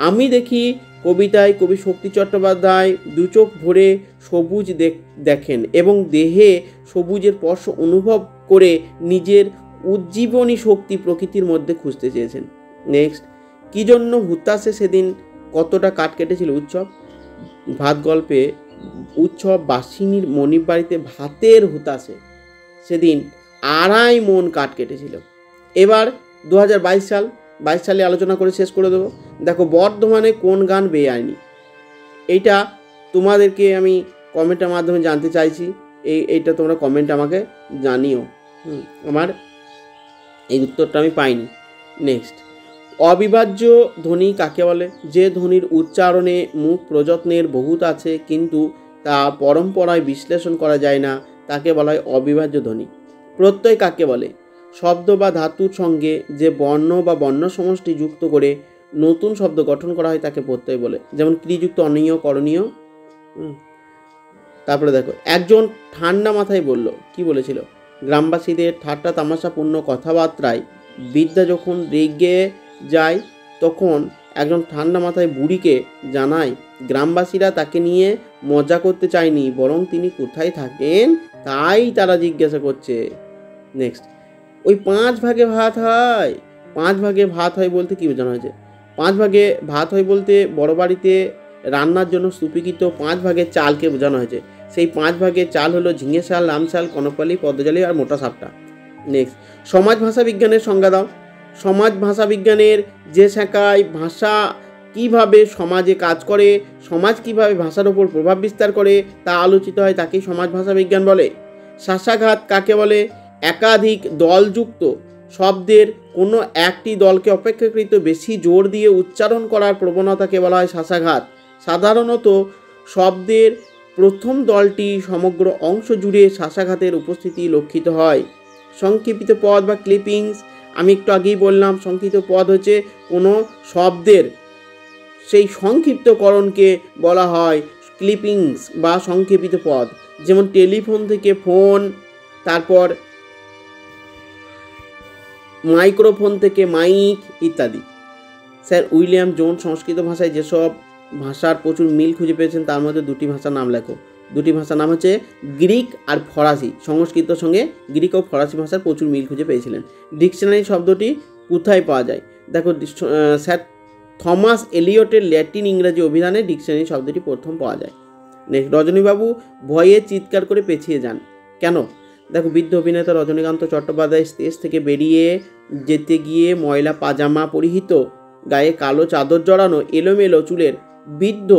আমি দেখি কবিতায় কবি শক্তি চট্টোপাধ্যায় দু চোখ ভরে সবুজ দেখেন এবং দেহে সবুজের স্পর্শ অনুভব করে নিজের উজ্জীবনী শক্তি প্রকৃতির মধ্যে খুঁজতে চেয়েছেন। নেক্সট, কি জন্য হুতাশে সেদিন কতটা কাঠ কেটেছিল উৎসব? ভাত গল্পে উৎসব বাসিনীর মনির বাড়িতে ভাতের হুতাশে সেদিন 2.5 মণ কাঠ কেটেছিল। এবার 2022 সালে আলোচনা করে শেষ করে দেবো। দেখো, বর্ধমানে কোন গান বেআইনি? এইটা তোমাদেরকে আমি কমেন্টের মাধ্যমে জানতে চাইছি, এইটা তোমরা কমেন্টে আমাকে জানিও। আমার এই উত্তরটা আমি পাইনি। নেক্সট, অবিভাজ্য ধ্বনি কাকে বলে? যে ধ্বনির উচ্চারণে মুখ প্রযত্নের বহুত আছে কিন্তু তা পরম্পরায় বিশ্লেষণ করা যায় না, তাকে বলা হয় অবিভাজ্য ধ্বনি। প্রত্যয় কাকে বলে? শব্দ বা ধাতুর সঙ্গে যে বর্ণ বা বর্ণ সমষ্টি যুক্ত করে নতুন শব্দ গঠন করা হয় তাকে প্রত্যয় বলে, যেমন ক্রিযুক্ত, অনীয়, করণীয়। তারপরে দেখো, একজন ঠান্ডা মাথায় বলল, কি বলেছিল? গ্রামবাসীদের ঠাট্টা তামাশাপূর্ণ কথাবার্তায় বিদ্যা যখন রেগে যায় তখন একজন ঠান্ডা মাথায় বুড়িকে জানায় গ্রামবাসীরা তাকে নিয়ে মজা করতে চায়নি, বরং তিনি কোথায় থাকেন তাই তারা জিজ্ঞাসা করছে। নেক্সট, ওই 5 ভাগে ভাত হয়। 5 ভাগে ভাত হয় বলতে কি বোঝানো হয়েছে? 5 ভাগে ভাত হয় বলতে বড় বাড়িতে রান্নার জন্য স্তূপীকৃত 5 ভাগের চালকে বোঝানো হয়েছে। সেই 5 ভাগের চাল হলো ঝিঙে শাল, লাম শাল, কনকপালি, পদ্মজালি আর মোটা সাপটা। নেক্সট, সমাজ ভাষা বিজ্ঞানের সংজ্ঞা দাও। সমাজ ভাষা বিজ্ঞানের যে শাখায় ভাষা কিভাবে সমাজে কাজ করে, সমাজ কিভাবে ভাষার উপর প্রভাব বিস্তার করে তা আলোচিত হয়, তাকেই সমাজ ভাষা বিজ্ঞান বলে। শাসাঘাত কাকে বলে? একাধিক দলযুক্ত শব্দের কোনো একটি দলকে অপেক্ষাকৃত বেশি জোর দিয়ে উচ্চারণ করার প্রবণতাকে বলা হয় শাসাঘাত। সাধারণত শব্দের প্রথম দলটি সমগ্র অংশ জুড়ে শাসাঘাতের উপস্থিতি লক্ষিত হয়। সংক্ষিপ্ত পদ বা ক্লিপিংস, আমি একটু আগেই বললাম, সংক্ষিপ্ত পদ হচ্ছে কোনো শব্দের সেই সংক্ষিপ্তকরণকে বলা হয় ক্লিপিংস বা সংক্ষেপিত পদ, যেমন টেলিফোন থেকে ফোন, তারপর মাইক্রোফোন থেকে মাইক ইত্যাদি। স্যার উইলিয়াম জোন্স সংস্কৃত ভাষায় যেসব ভাষার প্রচুর মিল খুঁজে পেয়েছেন তার মধ্যে 2টি ভাষার নাম লেখো। 2টি ভাষার নাম হচ্ছে গ্রিক আর ফরাসি। সংস্কৃতের সঙ্গে গ্রিক ও ফরাসি ভাষার প্রচুর মিল খুঁজে পেয়েছিলেন। ডিকশনারি শব্দটি কোথায় পাওয়া যায়? দেখো, স্যার থমাস এলিয়টের ল্যাটিন ইংরাজি অভিধানে ডিকশনারি শব্দটি প্রথম পাওয়া যায়। নেক্সট, রজনীবাবু ভয়ে চিৎকার করে পেছিয়ে যান কেন? দেখো, বৃদ্ধ অভিনেতা রজনীকান্ত চট্টোপাধ্যায় স্টেজ থেকে বেরিয়ে যেতে গিয়ে ময়লা পাজামা পরিহিত, গায়ে কালো চাদর জড়ানো, এলোমেলো চুলের বৃদ্ধ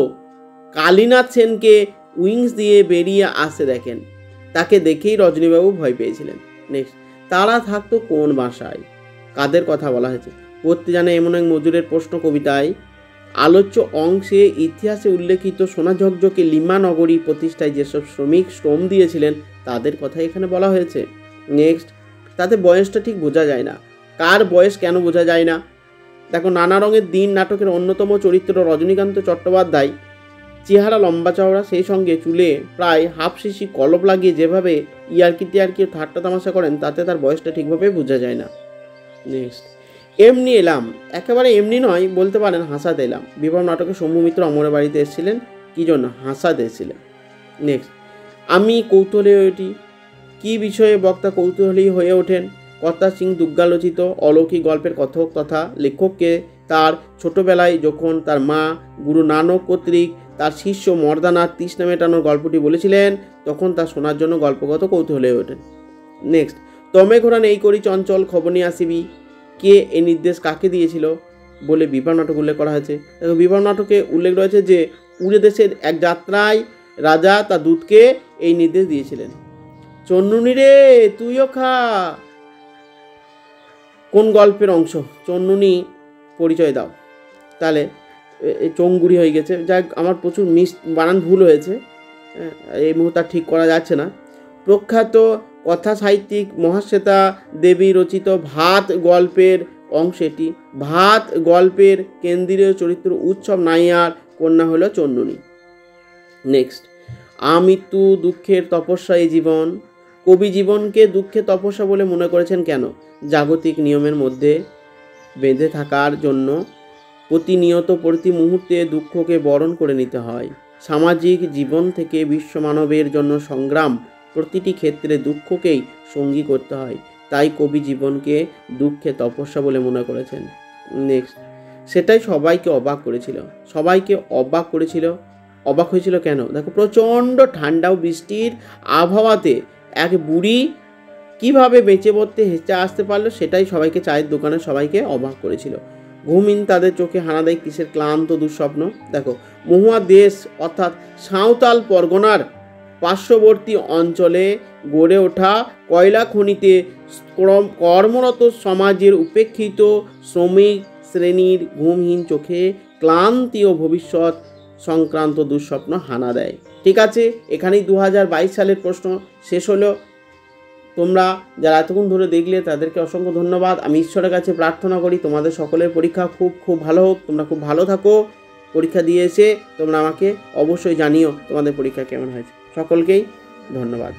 কালীনাথ সেনকে উইংস দিয়ে বেরিয়ে আসতে দেখেন। তাকে দেখেই রজনীবাবু ভয় পেয়েছিলেন। নেক্সট, তারা থাকতো কোন বাসায়? কাদের কথা বলা হয়েছে? পড়তে জানে এমন এক মজুরের প্রশ্ন কবিতায় আলোচ্য অংশে ইতিহাসে উল্লেখিত সোনা ঝকঝকে লিমা নগরী প্রতিষ্ঠায় যেসব শ্রমিক শ্রম দিয়েছিলেন তাদের কথা এখানে বলা হয়েছে। নেক্সট, তাতে বয়সটা ঠিক বোঝা যায় না। কার বয়স কেন বোঝা যায় না? দেখো, নানা রঙের দিন নাটকের অন্যতম চরিত্র রজনীকান্ত চট্টোপাধ্যায় চেহারা লম্বা চওড়া, সেই সঙ্গে চুলে প্রায় হাফ শিশি কলপ লাগিয়ে যেভাবে ইয়ার্কি টিয়ার্কি ঠাট্টা তামাশা করেন তাতে তার বয়সটা ঠিকভাবে বোঝা যায় না। নেক্সট, এমনি এলাম, একেবারে এমনি নয়, বলতে পারেন হাসাতে এলাম। বিপ্লব নাটকে শম্ভু মিত্র অমরের বাড়িতে এসেছিলেন কী জন্য? হাসাতে এসেছিলেন। নেক্সট, আমি কৌতূহলী হয়ে উঠি, কী বিষয়ে বক্তা কৌতূহলী হয়ে ওঠেন? কর্তা সিং দুর্গালোচিত অলৌকিক গল্পের কথক তথা লেখককে তার ছোটবেলায় যখন তার মা গুরু নানক কর্তৃক তার শিষ্য মর্দানার তৃষ্ণা মেটানোর গল্পটি বলেছিলেন তখন তা শোনার জন্য গল্পগত কৌতূহলী হয়ে ওঠেন। নেক্সট, তমে ঘোরান এই করি চঞ্চল খবর নিয়ে আসিবি, কে এই নির্দেশ কাকে দিয়েছিল বলে বিপ্লব নাটক উল্লেখ করা হয়েছে? দেখো, বিপ্লব নাটকে উল্লেখ রয়েছে যে উড়ে দেশের এক যাত্রায় রাজা তার দূতকে এই নির্দেশ দিয়েছিলেন, চন্নুনি রে তুইও খা। কোন গল্পের অংশ? চন্নুনি পরিচয় দাও। তাহলে চঙ্গুড়ি হয়ে গেছে। যাক, আমার প্রচুর বানান ভুল হয়েছে, এই মুহূর্তে ঠিক করা যাচ্ছে না। প্রখ্যাত কথা সাহিত্যিক মহাশ্বেতা দেবী রচিত ভাত গল্পের অংশ এটি। ভাত গল্পের কেন্দ্রীয় চরিত্র উৎসব নাইয়ার কন্যা হলো চন্নুনি। নেক্সট, আমৃত্যু দুঃখের তপস্যা এই জীবন। কবি জীবনকে দুঃখের তপস্যা বলে মনে করেছেন কেন? জাগতিক নিয়মের মধ্যে বেঁধে থাকার জন্য প্রতিনিয়ত প্রতি মুহূর্তে দুঃখকে বরণ করে নিতে হয়। সামাজিক জীবন থেকে বিশ্ব মানবের জন্য সংগ্রাম, প্রতিটি ক্ষেত্রে দুঃখকেই সঙ্গী করতে হয়, তাই কবি জীবনকে দুঃখে তপস্যা বলে মনে করেছেন। নেক্সট, সেটাই সবাইকে অবাক করেছিল। অবাক হয়েছিল কেন? দেখো, প্রচণ্ড ঠান্ডা ও বৃষ্টির আবহাওয়াতে এক বুড়ি কিভাবে বেঁচে পড়তে হেঁচে আসতে পারলো সেটাই সবাইকে, চায়ের দোকানে সবাইকে অবাক করেছিল। ঘুমহীন তাদের চোখে হানা দেয় কিসের ক্লান্ত দুঃস্বপ্ন? দেখো, মহুয়া দেশ অর্থাৎ সাঁওতাল পরগনার পার্শ্ববর্তী অঞ্চলে গড়ে ওঠা কয়লা খনিতে কর্মরত সমাজের উপেক্ষিত শ্রমিক শ্রেণীর ঘুমহীন চোখে ক্লান্তি ও ভবিষ্যৎ সংক্রান্ত দুঃস্বপ্ন হানা দেয়। ঠিক আছে, এখানেই 2022 সালের প্রশ্ন শেষ হলো। তোমরা যারা এতক্ষণ ধরে দেখলে তাদেরকে অসংখ্য ধন্যবাদ। আমি ঈশ্বরের কাছে প্রার্থনা করি তোমাদের সকলের পরীক্ষা খুব ভালো হোক, তোমরা খুব ভালো থাকো। পরীক্ষা দিয়ে এসে তোমরা আমাকে অবশ্যই জানিও তোমাদের পরীক্ষা কেমন হয়েছে। সকলকেই ধন্যবাদ।